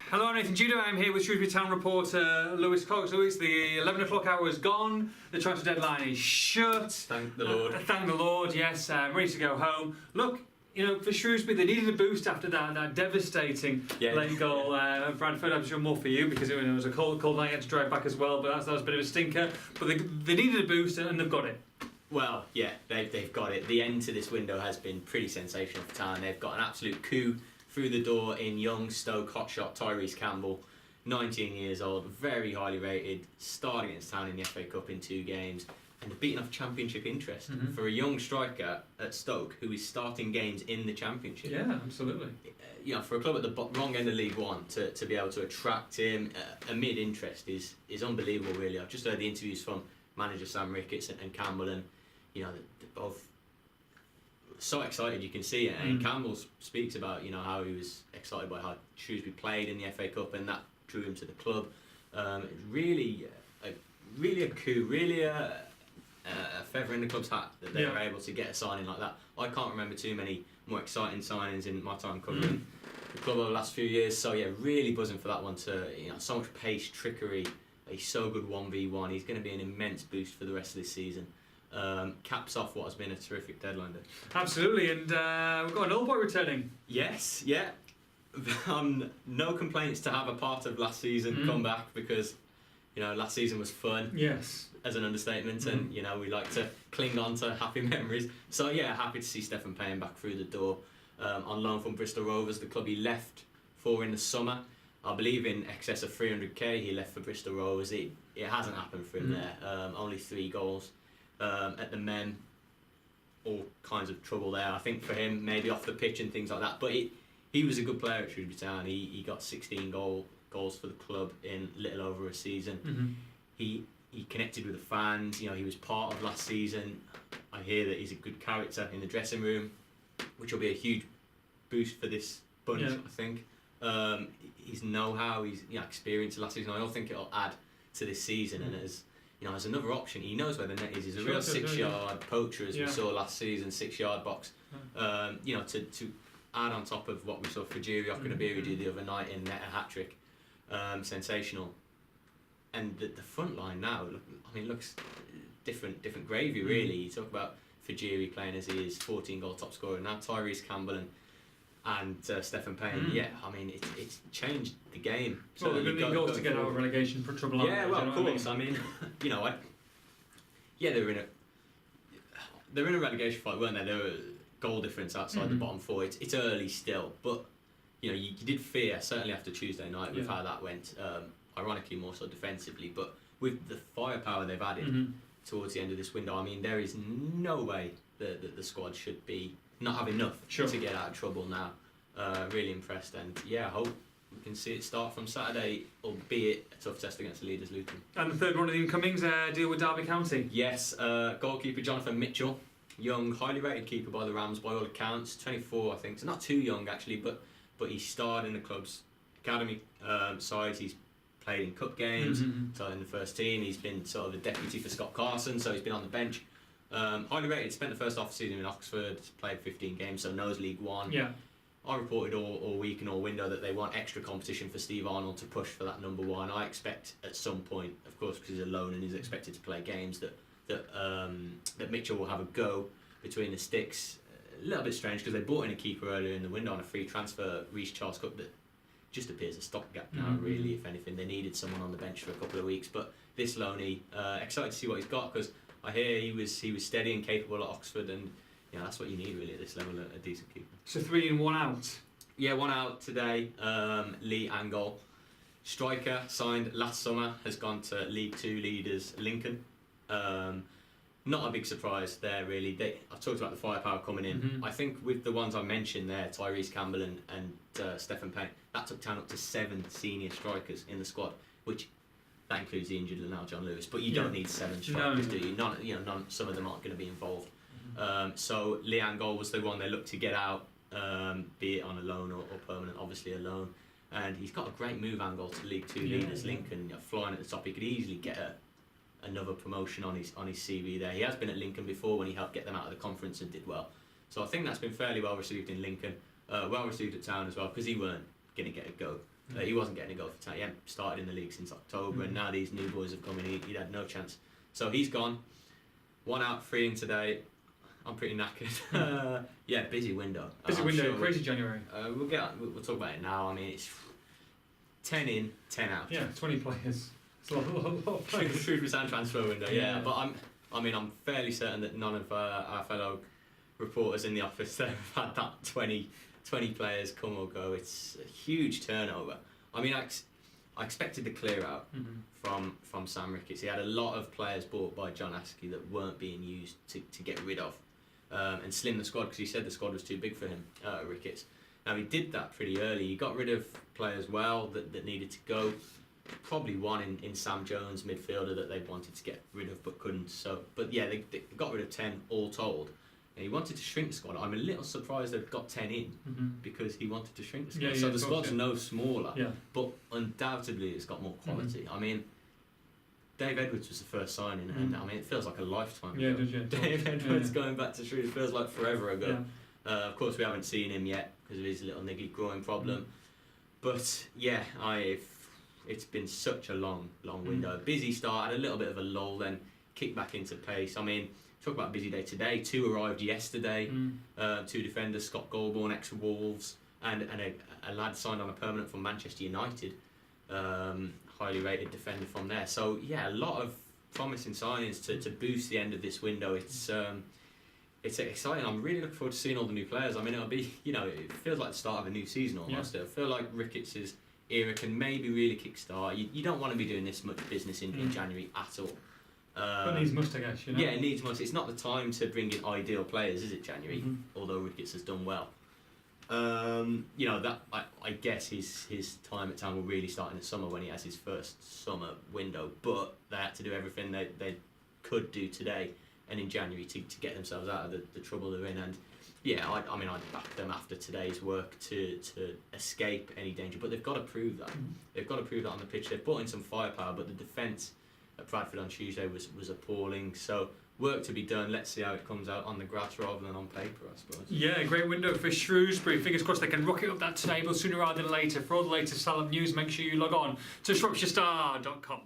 Hello, I'm Nathan Judah. I'm here with Shrewsbury Town reporter Lewis Cox. Lewis, the 11 o'clock hour is gone. The transfer deadline is shut. Thank the Lord. Thank the Lord, yes. Ready to go home. Look, for Shrewsbury, they needed a boost after that devastating late goal at Bradford. I'm sure more for you because it was a cold night. You had to drive back as well, but that was a bit of a stinker. But they needed a boost and they've got it. Well, yeah, they've got it. The end to this window has been pretty sensational for Town. They've got an absolute coup through the door in young Stoke hotshot Tyrese Campbell, 19 years old, very highly rated, starred against Town in the FA Cup in 2 games, and they're beating off Championship interest for a young striker at Stoke who is starting games in the Championship. Yeah, absolutely. For a club at the wrong end of League One to be able to attract him amid interest is unbelievable, really. I've just heard the interviews from manager Sam Ricketts and Campbell, and they're both so excited, you can see it. And Campbell speaks about how he was excited by how Shrewsbury played in the FA Cup, and that drew him to the club. Really a coup, really a feather in the club's hat that they were able to get a signing like that. I can't remember too many more exciting signings in my time covering the club over the last few years. So yeah, really buzzing for that one. So much pace, trickery. He's so good 1v1. He's going to be an immense boost for the rest of this season. Caps off what has been a terrific deadline day. Absolutely, and we've got an old boy returning. Yes, yeah. No complaints to have a part of last season come back, because last season was fun. Yes, as an understatement, and we like to cling on to happy memories. So yeah, happy to see Stephen Payne back through the door on loan from Bristol Rovers, the club he left for in the summer. I believe in excess of 300k he left for Bristol Rovers. It hasn't happened for him there. Only 3 goals. At the men, all kinds of trouble there. I think for him, maybe off the pitch and things like that. But he was a good player at Shrewsbury Town. He got 16 goals for the club in little over a season. He connected with the fans. He was part of last season. I hear that he's a good character in the dressing room, which will be a huge boost for this bunch. I think his know-how, his experience last season, I don't think it'll add to this season. And as another option, he knows where the net is. He's a real 6-yard poacher, as we saw last season, 6-yard box. To add on top of what we saw Fajiri Okunabiri do the other night in net a hat-trick, sensational. And the front line now, looks different gravy, really. You talk about Fajiri playing as he is, 14-goal top scorer. Now Tyrese Campbell and Stephen Payne, it's changed the game. So they're going to need goals to get out of relegation for trouble. Yeah, well, of course. They're in a relegation fight, weren't they? There were goal difference outside the bottom 4. It's early still, but you did fear, certainly after Tuesday night, with how that went. Ironically, more so defensively, but with the firepower they've added towards the end of this window, there is no way that the squad should be not have enough to get out of trouble now. Really impressed, and I hope we can see it start from Saturday, albeit a tough test against the leaders Luton. And the third one of the incomings, deal with Derby County. Yes, goalkeeper Jonathan Mitchell, young, highly rated keeper by the Rams by all accounts, 24 I think, so not too young actually, but he starred in the club's academy side. He's played in cup games, so in the first team. He's been sort of a deputy for Scott Carson, so he's been on the bench. Highly rated, spent the first half season in Oxford, played 15 games, so knows League One. I reported all week and all window that they want extra competition for Steve Arnold to push for that number 1. I expect at some point, of course, because he's alone and he's expected to play games, that Mitchell will have a go between the sticks. A little bit strange because they brought in a keeper earlier in the window on a free transfer, Reece Charles Cook, that just appears a stopgap now, really. If anything, they needed someone on the bench for a couple of weeks, but this loanee, excited to see what he's got, because I hear he was steady and capable at Oxford, and that's what you need really at this level, a decent keeper. So 3 in, 1 out. Yeah, 1 out today. Lee Angol, striker, signed last summer, has gone to League 2 leaders Lincoln. Not a big surprise there really. I talked about the firepower coming in. I think with the ones I mentioned there, Tyrese Campbell and Stephen Payne, that took Town up to 7 senior strikers in the squad, which that includes the injured now John Lewis. But you don't need 7 strikers, do you? None. Some of them aren't going to be involved. So Lee Angol was the one they looked to get out, be it on a loan or permanent. Obviously a loan, and he's got a great move angle to League 2 leaders Lincoln, flying at the top. He could easily get another promotion on his CV there. He has been at Lincoln before when he helped get them out of the conference and did well. So I think that's been fairly well received in Lincoln. Well received at Town as well, because he weren't going to get a go He wasn't getting a go for town. He hadn't started in the league since October, and now these new boys have come in. He had no chance. So he's gone. 1 out, 3 in today. I'm pretty knackered. Yeah, busy window. Busy window, sure crazy January. We'll talk about it now. I mean, it's 10 in, 10 out. Yeah, 20 players. It's a lot of players. Shrewsbury Sound transfer window. Yeah, but I'm fairly certain that none of our fellow reporters in the office have had that 20 players come or go. It's a huge turnover. I mean, I expected the clear out from Sam Ricketts. He had a lot of players bought by John Askey that weren't being used to get rid of and slim the squad, because he said the squad was too big for him, Ricketts. Now, he did that pretty early. He got rid of players that needed to go. Probably one in Sam Jones, midfielder, that they wanted to get rid of but couldn't. But yeah, they got rid of 10 all told. And he wanted to shrink the squad. I'm a little surprised they've got 10 in because he wanted to shrink the squad. So the squad's no smaller, but undoubtedly it's got more quality. I mean, Dave Edwards was the first signing, and I mean, it feels like a lifetime ago. Dave Edwards going back to Shrewsbury feels like forever ago. Of course, we haven't seen him yet because of his little niggly groin problem. But yeah, it's been such a long window. Busy start, had a little bit of a lull, then kicked back into pace. I mean, talk about busy day today. 2 arrived yesterday. 2 defenders, Scott Goldborn, ex-Wolves, and a lad signed on a permanent from Manchester United. Highly rated defender from there. So yeah, a lot of promising signings to boost the end of this window. It's exciting. I'm really looking forward to seeing all the new players. I mean, it'll be, it feels like the start of a new season almost. I feel like Ricketts' era can maybe really kick-start. You don't want to be doing this much business in January at all. But it needs must, I guess, Yeah, it needs must. It's not the time to bring in ideal players, is it, January? Although Ricketts has done well. That I guess his time at town will really start in the summer when he has his first summer window. But they had to do everything they could do today and in January to get themselves out of the trouble they're in. And yeah, I'd back them after today's work to escape any danger. But they've got to prove that. They've got to prove that on the pitch. They've brought in some firepower, but the defence at Bradford on Tuesday was appalling. So work to be done. Let's see how it comes out on the grass rather than on paper, I suppose. Yeah, great window for Shrewsbury. Fingers crossed they can rocket up that table sooner rather than later. For all the latest Salem news, make sure you log on to shropshirесtar.com.